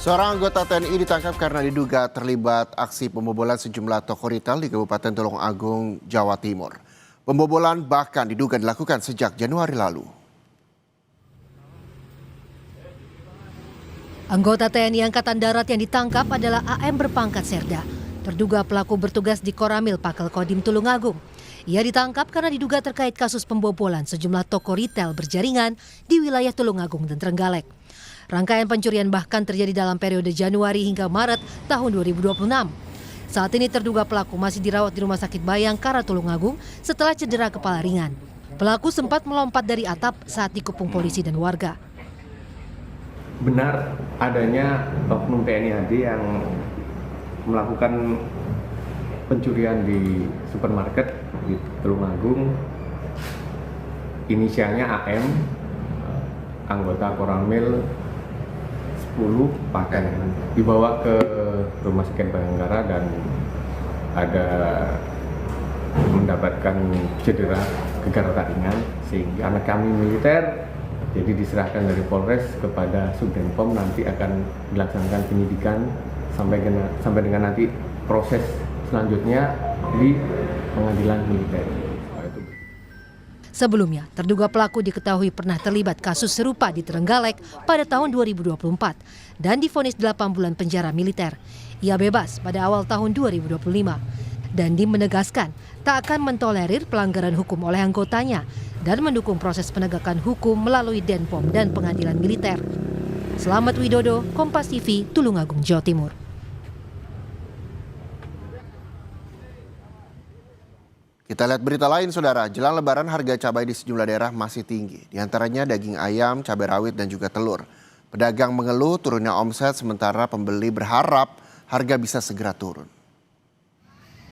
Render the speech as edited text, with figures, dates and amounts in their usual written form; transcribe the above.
Seorang anggota TNI ditangkap karena diduga terlibat aksi pembobolan sejumlah toko retail di Kabupaten Tulungagung, Jawa Timur. Pembobolan bahkan diduga dilakukan sejak Januari lalu. Anggota TNI Angkatan Darat yang ditangkap adalah AM berpangkat Serda. Terduga pelaku bertugas di Koramil Pakel Kodim Tulungagung. Ia ditangkap karena diduga terkait kasus pembobolan sejumlah toko retail berjaringan di wilayah Tulungagung dan Trenggalek. Rangkaian pencurian bahkan terjadi dalam periode Januari hingga Maret tahun 2026. Saat ini terduga pelaku masih dirawat di Rumah Sakit Bayangkara Tulungagung setelah cedera kepala ringan. Pelaku sempat melompat dari atap saat dikepung polisi dan warga. Benar adanya oknum TNI AD yang melakukan pencurian di supermarket di Tulungagung. Inisialnya AM, anggota Koramil 10 pakai dibawa ke Rumah Sakit Bayangkara dan ada mendapatkan cedera gegar otak ringan, sehingga anak kami militer jadi diserahkan dari Polres kepada Subdenpom. Nanti akan dilaksanakan penyidikan sampai dengan nanti proses selanjutnya di pengadilan militer. Sebelumnya, terduga pelaku diketahui pernah terlibat kasus serupa di Trenggalek pada tahun 2024 dan divonis 8 bulan penjara militer. Ia bebas pada awal tahun 2025. Dandi menegaskan tak akan mentolerir pelanggaran hukum oleh anggotanya dan mendukung proses penegakan hukum melalui Denpom dan pengadilan militer. Selamat Widodo, Kompas TV, Tulungagung, Jawa Timur. Kita lihat berita lain, Saudara. Jelang Lebaran harga cabai di sejumlah daerah masih tinggi. Di antaranya daging ayam, cabai rawit, dan juga telur. Pedagang mengeluh turunnya omset sementara pembeli berharap harga bisa segera turun.